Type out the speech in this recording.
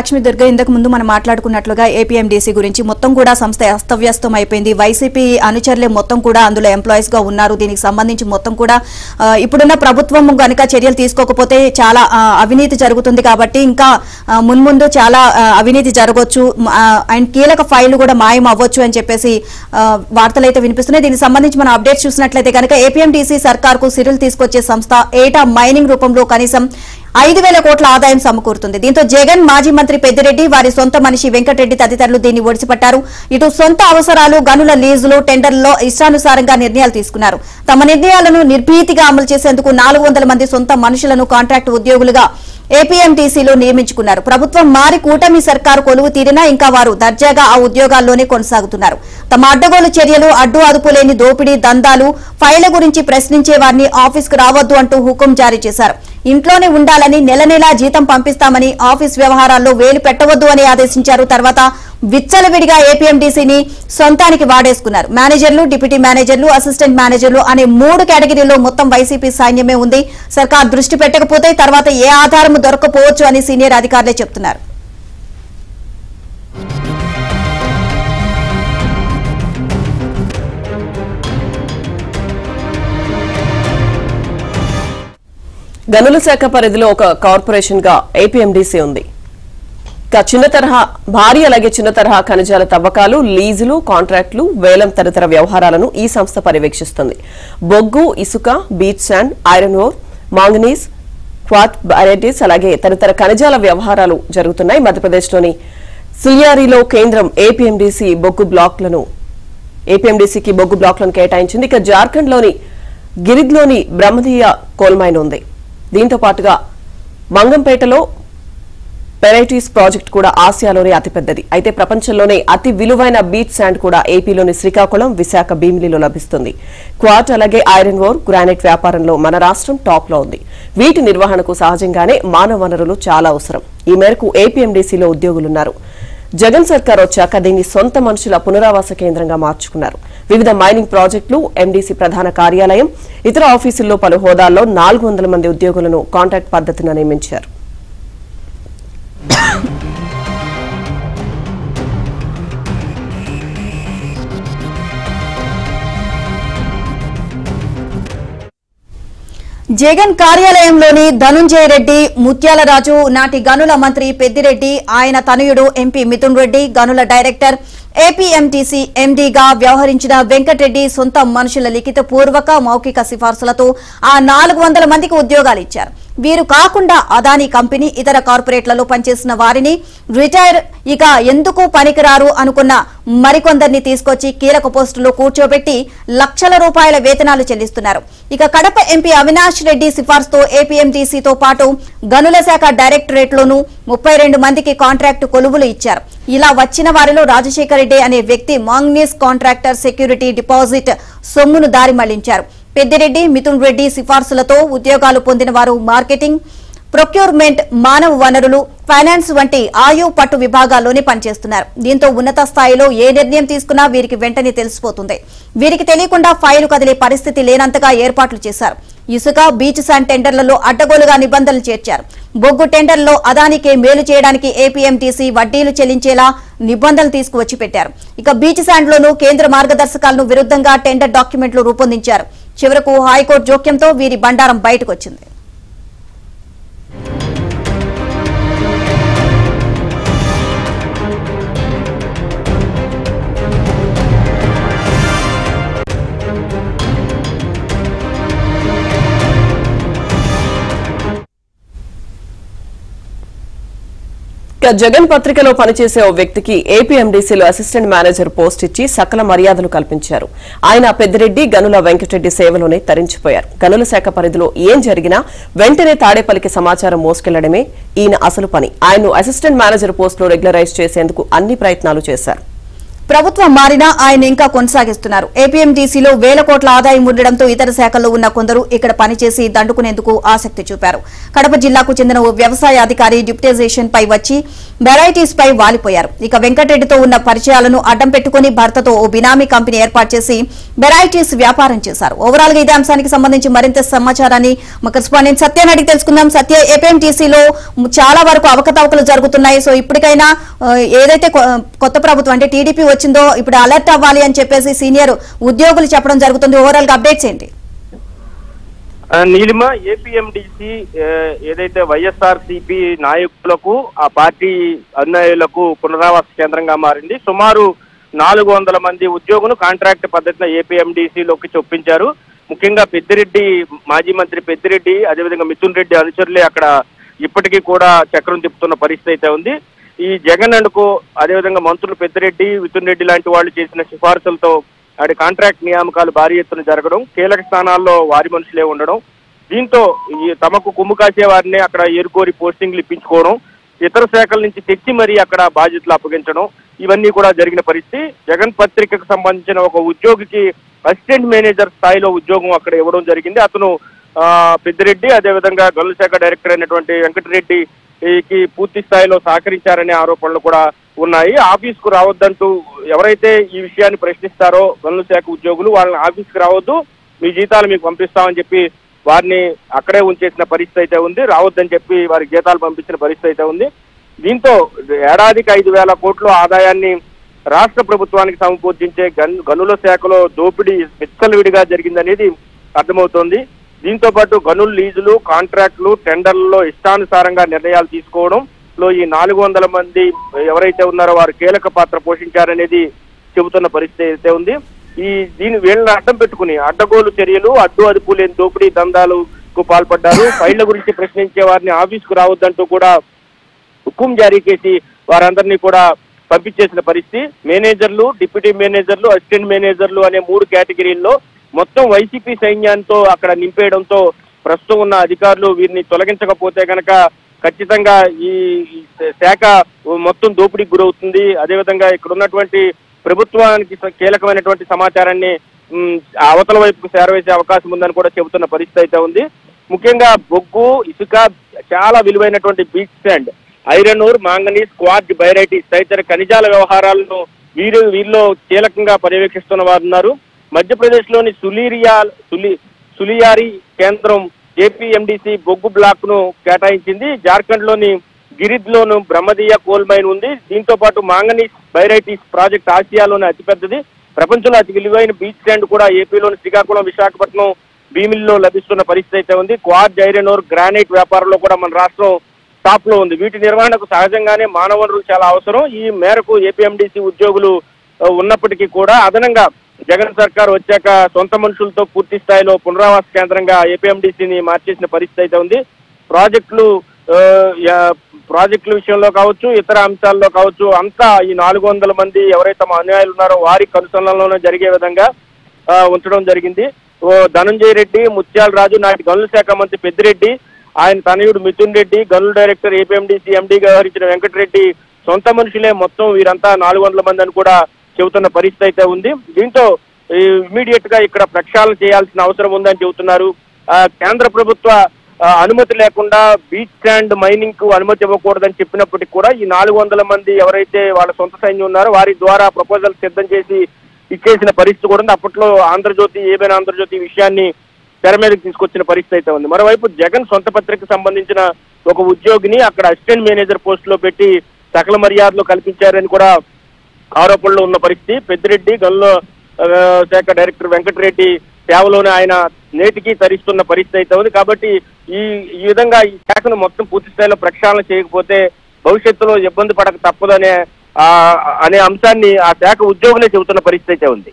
లక్ష్మీ దుర్గ ఇంతకు ముందు మనం మాట్లాడుకున్నట్లుగా ఏపీఎండీసీ గురించి మొత్తం కూడా సంస్థ అస్తవ్యస్తం అయిపోయింది. వైసీపీ అనుచరులే మొత్తం కూడా అందులో ఎంప్లాయీస్ గా ఉన్నారు. దీనికి సంబంధించి మొత్తం కూడా ఇప్పుడున్న ప్రభుత్వం గనుక చర్యలు తీసుకోకపోతే చాలా అవినీతి జరుగుతుంది కాబట్టి ఇంకా మున్ముందు చాలా అవినీతి జరగొచ్చు అండ్ కీలక ఫైళ్లు కూడా మాయం అవ్వచ్చు అని చెప్పేసి వార్తలు అయితే వినిపిస్తున్నాయి. దీనికి సంబంధించి మనం అప్డేట్స్ చూసినట్లయితే కనుక ఏపీఎండీసీ సర్కార్కు సిరులు తీసుకొచ్చే సంస్థ ఏటా మైనింగ్ రూపంలో కనీసం 5,000 కోట్ల ఆదాయం సమకూరుతుంది. దీంతో జగన్, మాజీ మంత్రి పెద్దిరెడ్డి, వారి సొంత మనిషి వెంకటరెడ్డి తదితరులు దీన్ని ఒడిసిపట్టారు. ఇటు సొంత అవసరాలు, గనుల లీజులు, టెండర్లలో ఇష్టానుసారంగా నిర్ణయాలు తీసుకున్నారు. తమ నిర్ణయాలను నిర్భీతిగా అమలు చేసేందుకు 400 మంది సొంత మనుషులను కాంట్రాక్ట్ ఉద్యోగులుగా ఏపీఎంటీసీలో నియమించుకున్నారు. ప్రభుత్వం మారి కూటమి సర్కారు కొలువు తీరినా ఇంకా వారు దర్జాగా ఆ ఉద్యోగాల్లోనే కొనసాగుతున్నారు. తమ అడ్డగోలు చర్యలు, అడ్డు అదుపు లేని దోపిడీ దందాలు, ఫైళ్ల గురించి ప్రశ్నించే వారిని ఆఫీస్కు రావద్దు అంటూ హుకుం జారీ చేశారు. ఇంట్లోనే ఉండాలని, నెల నెలా జీతం పంపిస్తామని, ఆఫీస్ వ్యవహారాల్లో వేలు పెట్టవద్దు అని ఆదేశించారు. తర్వాత విచ్చలవిడిగా ఏపీఎండీసీని సొంతానికి వాడేసుకున్నారు. మేనేజర్లు, డిప్యూటీ మేనేజర్లు, అసిస్టెంట్ మేనేజర్లు అనే 3 కేటగిరీల్లో మొత్తం వైసీపీ సైన్యమే ఉంది. సర్కార్ దృష్టి పెట్టకపోతే తర్వాత ఏ ఆధారం దొరకపోవచ్చు అని సీనియర్ అధికారులే చెప్తున్నారు. గనుల శాఖ పరిధిలో ఒక కార్పొరేషన్ గా ఏపీఎండీసీ ఉంది. చిన్న తరహా, భారీ అలాగే చిన్న తరహా ఖనిజాల తవ్వకాలు, లీజులు, కాంట్రాక్టులు, వేలం తదితర వ్యవహారాలను ఈ సంస్థ పర్యవేక్షిస్తుంది. బొగ్గు, ఇసుక, beach sand, iron ore, manganese, quart varieties అలాగే తదితర ఖనిజాల వ్యవహారాలు జరుగుతున్నాయి. మధ్యప్రదేశ్లోని సుల్యారీలో కేంద్రం ఏపీఎండీసీకి బొగ్గు బ్లాక్లను కేటాయించింది. ఇక జార్ఖండ్లోని గిరిద్లోని బ్రహ్మదీయ కోల్ మైన్ ఉంది. దీంతో పాటుగా మంగంపేటలో వెరైటీస్ ప్రాజెక్ట్ కూడా ఆసియాలోనే అతిపెద్దది. అయితే ప్రపంచంలోనే అతి విలువైన బీచ్ శాండ్ కూడా ఏపీలోని శ్రీకాకుళం, విశాఖ, భీమిలిలో లభిస్తుంది. క్వార్ట్ అలాగే ఐరన్ ఓర్, గ్రానైట్ వ్యాపారంలో మన రాష్ట్రం టాప్ లో ఉంది. వీటి నిర్వహణకు సహజంగానే మానవ వనరులు చాలా అవసరం. ఈ మేరకు ఏపీఎండీసీలో ఉద్యోగులున్నారు. జగన్ సర్కార్ వచ్చాక దీన్ని సొంత మనుషుల పునరావాస కేంద్రంగా మార్చుకున్నారు. వివిధ మైనింగ్ ప్రాజెక్టులు, ఎండీసీ ప్రధాన కార్యాలయం, ఇతర ఆఫీసుల్లో పలు హోదాల్లో 400 మంది ఉద్యోగులను కాంట్రాక్ట్ పద్ధతిన నియమించారు. జగన్ కార్యాలయంలోని ధనుంజయ రెడ్డి, ముత్యాలరాజు, నాటి గనుల మంత్రి పెద్దిరెడ్డి, ఆయన తనయుడు ఎంపీ మిథున్ రెడ్డి, గనుల డైరెక్టర్, ఏపీఎంటీసీ ఎండీగా వ్యవహరించిన వెంకటరెడ్డి సొంత మనుషుల లిఖిత పూర్వక, మౌఖిక సిఫార్సులతో ఆ 400 మందికి ఉద్యోగాలు ఇచ్చారు. వీరు కాకుండా అదానీ కంపెనీ, ఇతర కార్పొరేట్లలో పనిచేసిన వారిని రిటైర్, ఇక ఎందుకు పనికిరారు అనుకున్న మరికొందరిని తీసుకొచ్చి కీలక పోస్టులో కూర్చోబెట్టి లక్షల రూపాయల వేతనాలు చెల్లిస్తున్నారు. ఇక కడప ఎంపీ అవినాష్ రెడ్డి సిఫార్సుతో ఏపీఎంటీసీతో పాటు గనుల శాఖ డైరెక్టరేట్లోనూ 32 మందికి కాంట్రాక్టు కొలువులు ఇచ్చారు. ఇలా వచ్చిన వారిలో రాజశేఖర్ రెడ్డి అనే వ్యక్తి మాంగనీస్ కాంట్రాక్టర్ సెక్యూరిటీ డిపాజిట్ సొమ్మును దారి మళ్లించారు. పెద్దిరెడ్డి, మిథున్ రెడ్డి సిఫార్సులతో ఉద్యోగాలు పొందిన వారు మార్కెటింగ్, ప్రొక్యూర్మెంట్, మానవ వనరులు, ఫైనాన్స్ వంటి ఆయు పట్టు విభాగాల్లోనే పనిచేస్తున్నారు. దీంతో ఉన్నత స్థాయిలో ఏ నిర్ణయం తీసుకున్నా వీరికి వెంటనే తెలిసిపోతుంది. వీరికి తెలియకుండా ఫైలు కదిలే పరిస్థితి లేనంతగా ఏర్పాట్లు చేశారు. ఇసుక, బీచ్ శాండ్ టెండర్లలో అడ్డగోలుగా నిబంధనలు చేర్చారు. బొగ్గు టెండర్లో అదానికి మేలు చేయడానికి ఏపీఎంటీసీ వడ్డీలు చెల్లించేలా నిబంధనలు తీసుకువచ్చి పెట్టారు. ఇక బీచ్ శాండ్లోనూ కేంద్ర మార్గదర్శకాలను విరుద్ధంగా టెండర్ డాక్యుమెంట్లు రూపొందించారు. చివరకు హైకోర్టు జోక్యంతో వీరి బండారం బయటకు వచ్చింది. జగన్ పత్రికలో పనిచేసే ఓ వ్యక్తికి ఏపీఎండీసీలో అసిస్టెంట్ మేనేజర్ పోస్ట్ ఇచ్చి సకల మర్యాదలు కల్పించారు. ఆయన పెద్దిరెడ్డి, గనుల వెంకటరెడ్డి సేవలోనే తరించిపోయారు. గనుల శాఖ పరిధిలో ఏం జరిగినా వెంటనే తాడేపల్లికి సమాచారం మోసుకెళ్లడమే ఈయన అసలు పని. ఆయన్ను అసిస్టెంట్ మేనేజర్ పోస్టులో రెగ్యులరైజ్ చేసేందుకు అన్ని ప్రయత్నాలు చేశారు. ప్రభుత్వం మారినా ఆయన ఇంకా కొనసాగిస్తున్నారు. ఏపీఎండీసీలో వేల కోట్ల ఆదాయం ఉండడంతో ఇతర శాఖల్లో ఉన్న కొందరు ఇక్కడ పనిచేసి దండుకునేందుకు ఆసక్తి చూపారు. కడప జిల్లాకు చెందిన ఓ వ్యవసాయ అధికారి డిప్యుటైజేషన్ పై వచ్చి వెరైటీస్ పై వాలిపోయారు. ఇక వెంకటరెడ్డితో ఉన్న పరిచయాలను అడ్డం పెట్టుకుని భర్తతో ఓ బినామీ కంపెనీ ఏర్పాటు చేసి వెరైటీస్ వ్యాపారం చేశారు. ఓవరాల్ గా ఇదే అంశానికి సంబంధించి మరింత సమాచారాన్ని మా కరెస్పాండెంట్ సత్యాన్ని అడిగి తెలుసుకుందాం. సత్య, ఏపీఎండీసీలో చాలా వరకు అవకతవకలు జరుగుతున్నాయి. సో ఇప్పటికైనా ఏదైతే కొత్త ప్రభుత్వం అంటే టీడీపీ వచ్చిందో ఇప్పుడు అలర్ట్ అవ్వాలి అని చెప్పేసి సీనియర్ ఉద్యోగులు చెప్పడం జరుగుతుంది. ఓవరాల్ గా అప్డేట్స్ ఏంటి? నీలిమ, ఏపీఎండీసీ ఏదైతే వైఎస్ఆర్సీపీ నాయకులకు ఆ పార్టీ అనుయాయులకు పునరావాస కేంద్రంగా మారింది. సుమారు 400 మంది ఉద్యోగులు కాంట్రాక్ట్ పద్ధతిలో ఏపీఎండీసీలోకి చొప్పించారు. ముఖ్యంగా పెద్దిరెడ్డి, మాజీ మంత్రి పెద్దిరెడ్డి, అదేవిధంగా మిథున్ రెడ్డి అనుచరులే అక్కడ ఇప్పటికీ కూడా చక్రం తిప్పుతున్న పరిస్థితి అయితే ఉంది. ఈ జగన్ అండ్కు అదేవిధంగా మంత్రులు పెద్దిరెడ్డి, మిథున్ రెడ్డి లాంటి వాళ్ళు చేసిన సిఫార్సులతో ఆడి కాంట్రాక్ట్ నియామకాలు భారీ ఎత్తున జరగడం, కీలక స్థానాల్లో వారి మనుషులే ఉండడం, దీంతో ఈ తమకు కుమ్ము కాసే వారిని అక్కడ ఏరుకోరి పోస్టింగ్లు ఇప్పించుకోవడం, ఇతర శాఖల నుంచి తెచ్చి మరీ అక్కడ బాధ్యతలు అప్పగించడం, ఇవన్నీ కూడా జరిగిన పరిస్థితి. జగన్ పత్రికకు సంబంధించిన ఒక ఉద్యోగికి అసిస్టెంట్ మేనేజర్ స్థాయిలో ఉద్యోగం అక్కడ ఇవ్వడం జరిగింది. అతను పెద్దిరెడ్డి, అదేవిధంగా గనుల శాఖ డైరెక్టర్ అయినటువంటి వెంకటరెడ్డికి పూర్తి స్థాయిలో సహకరించారనే ఆరోపణలు కూడా ఉన్నాయి. ఆఫీస్కు రావద్దంటూ ఎవరైతే ఈ విషయాన్ని ప్రశ్నిస్తారో గనుల శాఖ ఉద్యోగులు, వాళ్ళని ఆఫీస్కి రావద్దు, మీ జీతాలు మీకు పంపిస్తామని చెప్పి వారిని అక్కడే ఉంచేసిన పరిస్థితి అయితే ఉంది. రావద్దని చెప్పి వారికి జీతాలు పంపించిన పరిస్థితి అయితే ఉంది. దీంతో ఏడాదికి 5,000 కోట్ల ఆదాయాన్ని రాష్ట్ర ప్రభుత్వానికి సమకూర్చించే గనుల శాఖలో దోపిడీ విచ్చలవిడిగా జరిగిందనేది అర్థమవుతోంది. దీంతో పాటు గనుల లీజులు, కాంట్రాక్టులు, టెండర్లలో ఇష్టానుసారంగా నిర్ణయాలు తీసుకోవడంలో ఈ 400 మంది ఎవరైతే ఉన్నారో వారు కీలక పాత్ర పోషించారనేది చెబుతున్న పరిస్థితి అయితే ఉంది. వీళ్ళని అడ్డం పెట్టుకుని అడ్డగోలు చర్యలు, అడ్డు అదుపు లేని దోపిడీ దందాలకు పాల్పడ్డారు. ఫైళ్ల గురించి ప్రశ్నించే వారిని ఆఫీస్కు రావద్దంటూ కూడా హుకుం జారీ చేసి వారందరినీ కూడా పంపించేసిన పరిస్థితి. మేనేజర్లు, డిప్యూటీ మేనేజర్లు, అసిస్టెంట్ మేనేజర్లు అనే 3 కేటగిరీల్లో మొత్తం వైసీపీ సైన్యంతో అక్కడ నింపేయడంతో ప్రస్తుతం ఉన్న అధికారులు వీరిని తొలగించకపోతే కనుక ఖచ్చితంగా ఈ శాఖ మొత్తం దోపిడీకి గురవుతుంది. అదేవిధంగా ఇక్కడ ఉన్నటువంటి ప్రభుత్వానికి కీలకమైనటువంటి సమాచారాన్ని అవతల వైపుకు చేరవేసే అవకాశం ఉందని కూడా చెబుతున్న పరిస్థితి అయితే ఉంది. ముఖ్యంగా బొగ్గు, ఇసుక, చాలా విలువైనటువంటి beach sand, iron ore, manganese, quartz, barytes తదితర ఖనిజాల వ్యవహారాలను వీరిలో కీలకంగా పర్యవేక్షిస్తున్న వారు ఉన్నారు. మధ్యప్రదేశ్ లోని సులియారి కేంద్రం ఏపీఎండీసీ బొగ్గు బ్లాక్ ను కేటాయించింది. జార్ఖండ్ లోని గిరిద్ లోను బ్రహ్మదీయ కోల్ మైన్ ఉంది. దీంతో పాటు మాంగనీస్ బైరైటీస్ ప్రాజెక్ట్ ఆసియాలోనే అతిపెద్దది. ప్రపంచంలో అతి విలువైన బీచ్ శాండ్ కూడా ఏపీలోని శ్రీకాకుళం, విశాఖపట్నం, భీమిల్లో లభిస్తున్న పరిస్థితి అయితే ఉంది. క్వార్జ్, ఐరన్ ఓర్, గ్రానైట్ వ్యాపారంలో కూడా మన రాష్ట్రం టాప్ లో ఉంది. వీటి నిర్వహణకు సహజంగానే మానవ వనరులు చాలా అవసరం. ఈ మేరకు ఏపీఎండీసీ ఉద్యోగులు ఉన్నప్పటికీ కూడా అదనంగా జగన్ సర్కార్ వచ్చాక సొంత మనుషులతో పూర్తి స్థాయిలో పునరావాస కేంద్రంగా ఏపీఎండీసీని మార్చేసిన పరిస్థితి అయితే ఉంది. ప్రాజెక్టుల విషయంలో కావచ్చు, ఇతర అంశాల్లో కావచ్చు, అంతా ఈ 400 మంది ఎవరైతే తమ అనుయాయులు ఉన్నారో వారి కనుసన్నలోనే జరిగే విధంగా ఉంచడం జరిగింది. ధనంజయ రెడ్డి, ముత్యాల రాజు, నాటి గనుల శాఖ మంత్రి పెద్దిరెడ్డి, ఆయన తనయుడు మిథున్ రెడ్డి, గనుల డైరెక్టర్ ఏపీఎండీసీ ఎండీగా వ్యవహరించిన వెంకటరెడ్డి సొంత మనుషులే మొత్తం వీరంతా 400 మంది అని కూడా చెబుతున్న పరిస్థితి అయితే ఉంది. దీంతో ఇమీడియట్ గా ఇక్కడ ప్రక్షాళన చేయాల్సిన అవసరం ఉందని చెబుతున్నారు. కేంద్ర ప్రభుత్వ అనుమతి లేకుండా బీచ్ శాండ్ మైనింగ్ కు అనుమతి ఇవ్వకూడదని చెప్పినప్పటికీ కూడా ఈ 400 మంది ఎవరైతే వాళ్ళ సొంత సైన్యం ఉన్నారో వారి ద్వారా ప్రపోజల్ సిద్ధం చేసి ఇచ్చేసిన పరిస్థితి కూడా ఉంది. అప్పట్లో ఏబైనా ఆంధ్రజ్యోతి విషయాన్ని తెర మీదకి తీసుకొచ్చిన పరిస్థితి అయితే ఉంది. మరోవైపు జగన్ సొంత పత్రికకు సంబంధించిన ఒక ఉద్యోగిని అక్కడ అసిస్టెంట్ మేనేజర్ పోస్ట్ లో పెట్టి సకల మర్యాదలు కల్పించారని కూడా ఆరోపణలు ఉన్న పరిస్థితి. పెద్దిరెడ్డి, గనుల శాఖ డైరెక్టర్ వెంకటరెడ్డి సేవలోనే ఆయన నేటికి తరిస్తున్న పరిస్థితి అయితే ఉంది. కాబట్టి ఈ విధంగా ఈ శాఖను మొత్తం పూర్తి స్థాయిలో ప్రక్షాళన చేయకపోతే భవిష్యత్తులో ఇబ్బంది పడక తప్పదనే అంశాన్ని ఆ శాఖ ఉద్యోగులే చెబుతున్న పరిస్థితి అయితే ఉంది.